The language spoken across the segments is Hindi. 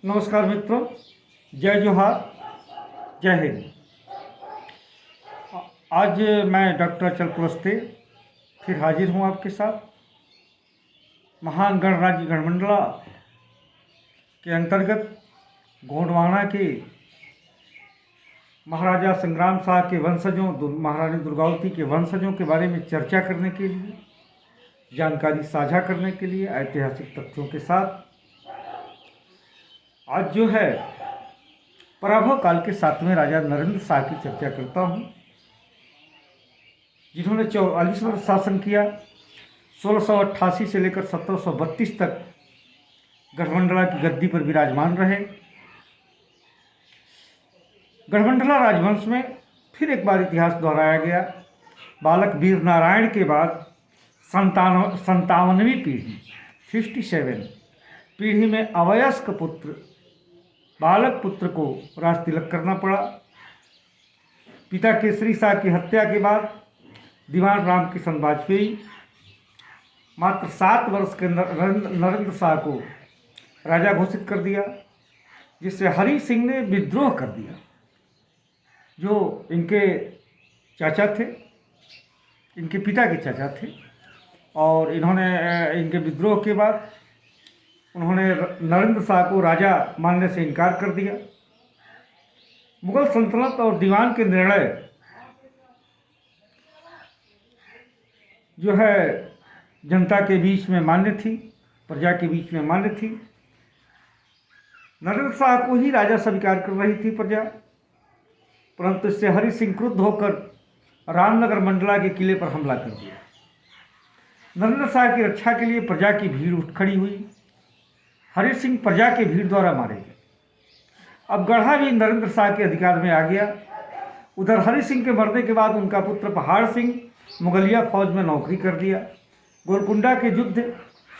नमस्कार मित्रों, जय जोहार, जय हिंद। आज मैं डॉक्टर अचल कुलस्ते फिर हाजिर हूँ आपके साथ। महान गणराज्य गणमंडला के अंतर्गत गोंडवाना के महाराजा संग्राम शाह के वंशजों, महारानी दुर्गावती के वंशजों के बारे में चर्चा करने के लिए, जानकारी साझा करने के लिए ऐतिहासिक तथ्यों के साथ आज जो है पराभव काल के 7वें राजा नरेंद्र शाह की चर्चा करता हूँ, जिन्होंने 44 वर्ष शासन किया। 1688 से लेकर 1732 तक गढ़मंडला की गद्दी पर विराजमान रहे। गढ़मंडला राजवंश में फिर एक बार इतिहास दोहराया गया। बालक वीर नारायण के बाद 57वीं पीढ़ी 57 पीढ़ी में अवयस्क पुत्र बालक पुत्र को राज तिलक करना पड़ा। पिता केसरी शाह की हत्या के बाद दीवान राम किशन वाजपेयी मात्र 7 वर्ष के नरेंद्र शाह को राजा घोषित कर दिया, जिससे हरि सिंह ने विद्रोह कर दिया, जो इनके चाचा थे, इनके पिता के चाचा थे। और इन्होंने इनके विद्रोह के बाद उन्होंने नरेंद्र शाह को राजा मानने से इनकार कर दिया। मुगल सल्तनत और दीवान के निर्णय जो है जनता के बीच में मान्य थी, प्रजा के बीच में मान्य थी। नरेंद्र शाह को ही राजा स्वीकार कर रही थी प्रजा, परंतु इससे हरि सिंह क्रुद्ध होकर रामनगर मंडला के किले पर हमला कर दिया। नरेंद्र शाह की रक्षा के लिए प्रजा की भीड़ उठ खड़ी हुई। हरि सिंह प्रजा के भीड़ द्वारा मारे गए। अब गढ़ा भी नरेंद्र शाह के अधिकार में आ गया। उधर हरि सिंह के मरने के बाद उनका पुत्र पहाड़ सिंह मुगलिया फौज में नौकरी कर दिया। गोलकुंडा के युद्ध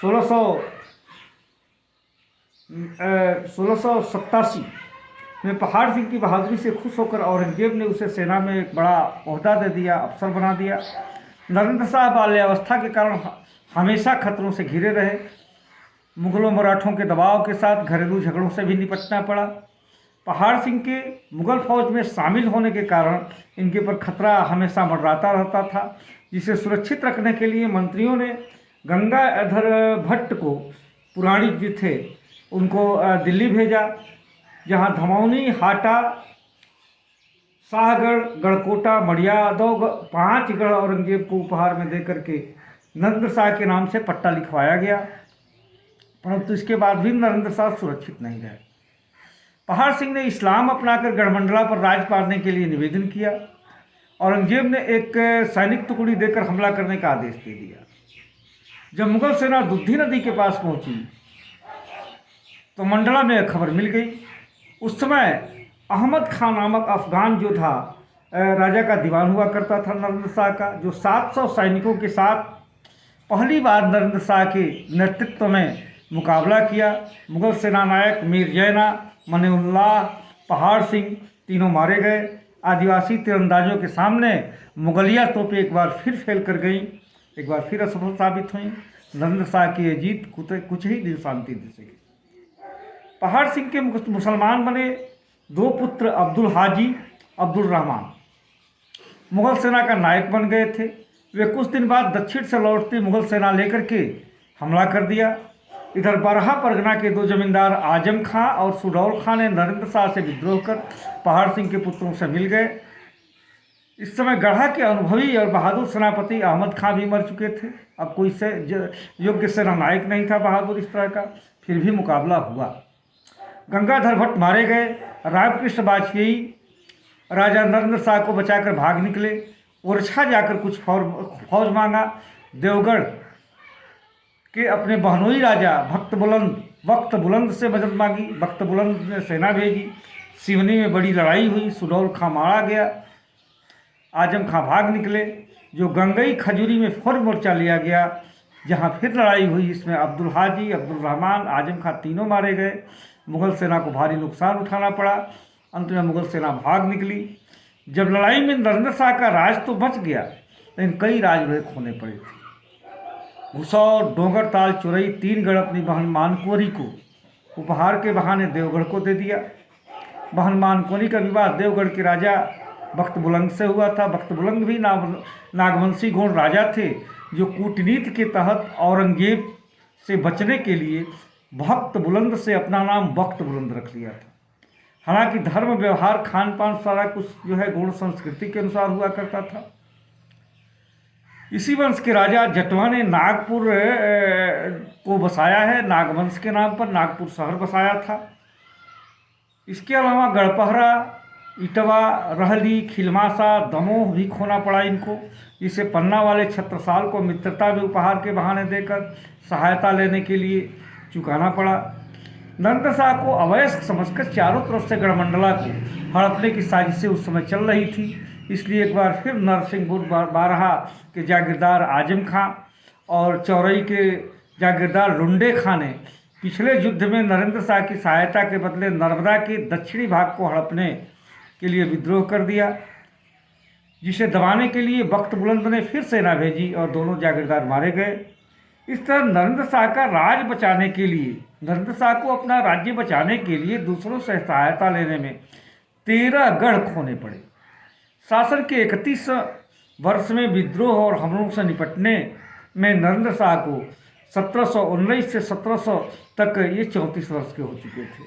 1687 में पहाड़ सिंह की बहादुरी से खुश होकर औरंगजेब ने उसे सेना में एक बड़ा ओहदा दे दिया, अफसर बना दिया। नरेंद्र शाह बाल्यावस्था के कारण हमेशा खतरों से घिरे रहे। मुगलों मराठों के दबाव के साथ घरेलू झगड़ों से भी निपटना पड़ा। पहाड़ सिंह के मुगल फौज में शामिल होने के कारण इनके पर खतरा हमेशा मंडराता रहता था, जिसे सुरक्षित रखने के लिए मंत्रियों ने गंगाधर भट्ट को, पुराणिक जी थे, उनको दिल्ली भेजा, जहां धमौनी, हाटा, शाहगढ़, गढ़कोटा, मड़ियादव 5 गढ़ औरंगजेब को उपहार में देकर के नरेंद्र शाह के नाम से पट्टा लिखवाया गया। परंतु इसके बाद भी नरेंद्र शाह सुरक्षित नहीं रहे। पहाड़ सिंह ने इस्लाम अपनाकर गढ़मंडला पर राज पाने के लिए निवेदन किया। औरंगजेब ने एक सैनिक टुकड़ी देकर हमला करने का आदेश दे दिया। जब मुगल सेना दुधी नदी के पास पहुंची तो मंडला में एक खबर मिल गई। उस समय अहमद खान नामक अफगान योद्धा राजा का दीवान हुआ करता था नरेंद्र शाह का, जो 700 सैनिकों के साथ पहली बार नरेंद्र शाह के नेतृत्व में मुकाबला किया। मुगल सेना नायक मीर जैना, मनीउल्लाह, पहाड़ सिंह तीनों मारे गए। आदिवासी तीरंदाजों के सामने मुगलिया तोपें एक बार फिर फेल कर गईं, एक बार फिर असफल साबित हुई। नरेंद्र शाह की ये जीत कुछ ही दिन शांति दे सकी। पहाड़ सिंह के मुसलमान बने 2 पुत्र अब्दुल हाजी, अब्दुल रहमान मुगल सेना का नायक बन गए थे। वे कुछ दिन बाद दक्षिण से लौटती मुगल सेना लेकर के हमला कर दिया। इधर बरहा परगना के 2 जमींदार आजम खां और सुडौल खां ने नरेंद्र शाह से विद्रोह कर पहाड़ सिंह के पुत्रों से मिल गए। इस समय गढ़ा के अनुभवी और बहादुर सेनापति अहमद खां भी मर चुके थे। अब कोई से योग्य सेना नायक नहीं था बहादुर इस तरह का। फिर भी मुकाबला हुआ। गंगाधर भट्ट मारे गए। रामकृष्ण वाजपेयी राजा नरेंद्र शाह को बचाकर भाग निकले। ओरछा जाकर कुछ फौज मांगा। देवगढ़ के अपने बहनोई राजा वक्त बुलंद से मदद मांगी। वक्त बुलंद ने सेना भेजी। सिवनी में बड़ी लड़ाई हुई। सुडौल खां मारा गया। आजम खां भाग निकले। जो गंगई खजूरी में फिर मोर्चा लिया गया, जहां फिर लड़ाई हुई। इसमें अब्दुल हाजी, अब्दुल रहमान, आजम खां तीनों मारे गए। मुगल सेना को भारी नुकसान उठाना पड़ा। अंत में मुगल सेना भाग निकली। जब लड़ाई में नरेंद्र शाह का राज तो बच गया, लेकिन कई राजगृह खोने पड़े थे। घुसौर, डोंगरताल, चुरई 3 गढ़ अपनी बहन मानकुवरी को उपहार के बहाने देवगढ़ को दे दिया। बहन मानकोनी का विवाह देवगढ़ के राजा बख्त बुलंद से हुआ था। बख्त बुलंद भी नागवंशी गौड़ राजा थे, जो कूटनीति के तहत औरंगजेब से बचने के लिए भक्त बुलंद से अपना नाम बख्त बुलंद रख लिया था। हालांकि धर्म, व्यवहार, खान पान सारा कुछ जो है गौड़ संस्कृति के अनुसार हुआ करता था। इसी वंश के राजा जटवा ने नागपुर को बसाया है। नागवंश के नाम पर नागपुर शहर बसाया था। इसके अलावा गढ़पहरा, इटवा, रहली, खिलमासा, दमोह भी खोना पड़ा इनको, जिसे पन्ना वाले छत्रसाल को मित्रता में उपहार के बहाने देकर सहायता लेने के लिए चुकाना पड़ा। नरेंद्र शाह को अवयस्क समझकर चारों तरफ से गढ़मंडला को हड़पने की साजिशें उस समय चल रही थी। इसलिए एक बार फिर नरसिंहपुर बारहा के जागीरदार आजम खां और चौरई के जागीरदार लुंडे खां ने पिछले युद्ध में नरेंद्र शाह की सहायता के बदले नर्मदा के दक्षिणी भाग को हड़पने के लिए विद्रोह कर दिया, जिसे दबाने के लिए बख्त बुलंद ने फिर सेना भेजी और दोनों जागीरदार मारे गए। इस तरह नरेंद्र शाह का राज बचाने के लिए, नरेंद्र शाह को अपना राज्य बचाने के लिए दूसरों से सहायता लेने में 13 गढ़ खोने पड़े। शासन के 31 वर्ष में विद्रोह और हमलों से निपटने में नरेंद्र शाह को 1719 से 1700 तक ये 34 वर्ष के हो चुके थे।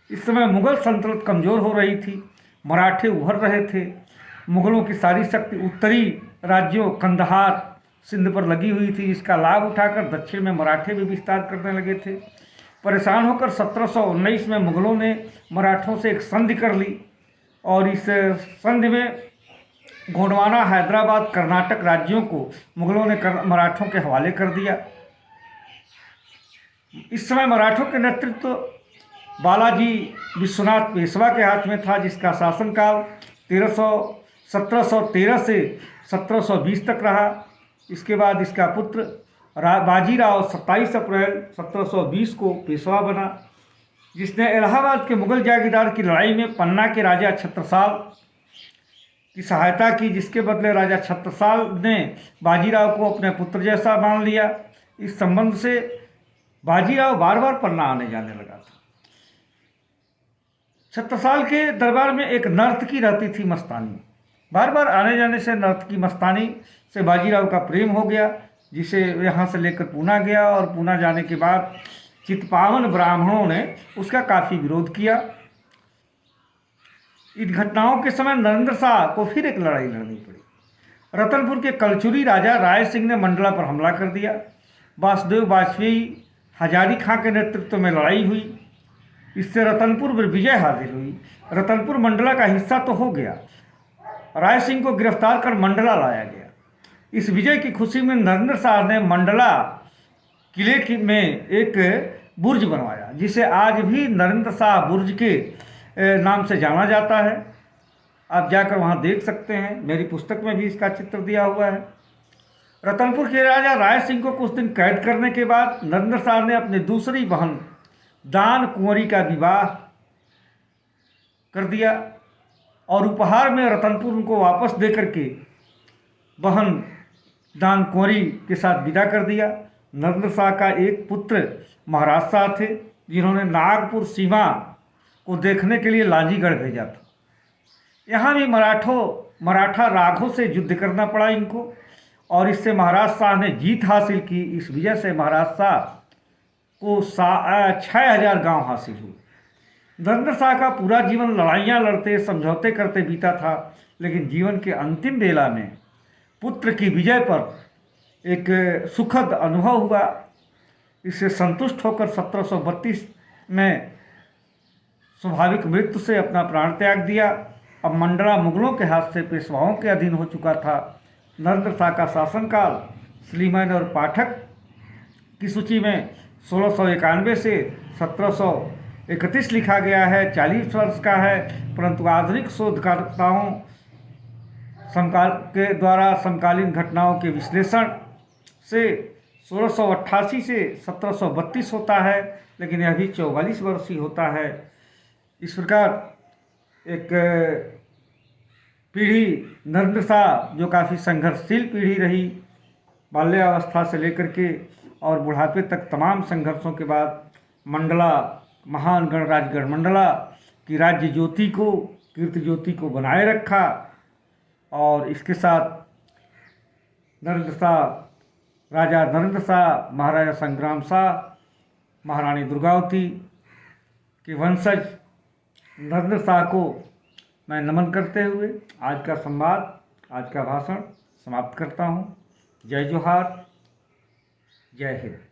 इस समय मुगल सल्तनत कमज़ोर हो रही थी, मराठे उभर रहे थे। मुगलों की सारी शक्ति उत्तरी राज्यों कंदहार, सिंध पर लगी हुई थी। इसका लाभ उठाकर दक्षिण में मराठे भी विस्तार करने लगे थे। परेशान होकर 1719 में मुगलों ने मराठों से एक संधि कर ली और इस संधि में गोंडवाना, हैदराबाद, कर्नाटक राज्यों को मुगलों ने मराठों के हवाले कर दिया। इस समय मराठों के नेतृत्व बालाजी विश्वनाथ पेशवा के हाथ में था, जिसका शासनकाल 1713 से 1720 तक रहा। इसके बाद इसका पुत्र बाजीराव 27 अप्रैल 1720 को पेशवा बना, जिसने इलाहाबाद के मुगल जागीरदार की लड़ाई में पन्ना के राजा छत्रसाल की सहायता की, जिसके बदले राजा छत्रसाल ने बाजीराव को अपने पुत्र जैसा मान लिया। इस संबंध से बाजीराव बार बार पन्ना आने जाने लगा था। छत्रसाल के दरबार में एक नर्तकी रहती थी मस्तानी। बार बार आने जाने से नर्तकी मस्तानी से बाजीराव का प्रेम हो गया, जिसे यहाँ से लेकर पूना गया और पूना जाने के बाद चित्पावन ब्राह्मणों ने उसका काफ़ी विरोध किया। इन घटनाओं के समय नरेंद्र शाह को फिर एक लड़ाई लड़नी पड़ी। रतनपुर के कलचुरी राजा राय सिंह ने मंडला पर हमला कर दिया। वासुदेव वाजपेयी हजारी खां के नेतृत्व में लड़ाई हुई। इससे रतनपुर में विजय हासिल हुई। रतनपुर मंडला का हिस्सा तो हो गया। राय सिंह को गिरफ्तार कर मंडला लाया गया। इस विजय की खुशी में नरेंद्र शाह ने मंडला किले में एक बुर्ज बनवाया, जिसे आज भी नरेंद्र शाह बुर्ज के नाम से जाना जाता है। आप जाकर वहाँ देख सकते हैं। मेरी पुस्तक में भी इसका चित्र दिया हुआ है। रतनपुर के राजा राय सिंह को कुछ दिन कैद करने के बाद नरेंद्र शाह ने अपनी दूसरी बहन दान कुंवरी का विवाह कर दिया और उपहार में रतनपुर उनको वापस दे करके बहन दान कुंवरी के साथ विदा कर दिया। नरेंद्र शाह का एक पुत्र महाराज शाह थे, जिन्होंने नागपुर सीमा को देखने के लिए लांजीगढ़ भेजा था। यहाँ भी मराठा राघों से युद्ध करना पड़ा इनको और इससे महाराज शाह ने जीत हासिल की। इस विजय से महाराज शाह को 6000 गांव हासिल हुए। नरेंद्र शाह का पूरा जीवन लड़ाइयाँ लड़ते, समझौते करते बीता था, लेकिन जीवन के अंतिम बेला में पुत्र की विजय पर एक सुखद अनुभव हुआ। इससे संतुष्ट होकर 1732 में स्वाभाविक मृत्यु से अपना प्राण त्याग दिया। अब मंडला मुगलों के हाथ से पेशवाओं के अधीन हो चुका था। नरेंद्र शाह का शासनकाल स्लीमैन और पाठक की सूची में 1691 से 1731 लिखा गया है। 40 वर्ष का है, परंतु आधुनिक शोधकर्ताओं के द्वारा समकालीन घटनाओं के विश्लेषण से 1688 से 1732 होता है, लेकिन यह भी 44 वर्ष ही होता है। इस प्रकार एक पीढ़ी नरेंद्र शाह जो काफ़ी संघर्षशील पीढ़ी रही, बाल्यावस्था से लेकर के और बुढ़ापे तक तमाम संघर्षों के बाद मंडला महान गणराज गणमंडला की राज्य ज्योति को, कीर्ति ज्योति को बनाए रखा। और इसके साथ नरेंद्र शाह, राजा नरेंद्र शाह, महाराजा संग्राम शाह, महारानी दुर्गावती के वंशज नरेंद्र शाह को मैं नमन करते हुए आज का संवाद, आज का भाषण समाप्त करता हूँ। जय जोहार, जय हिंद।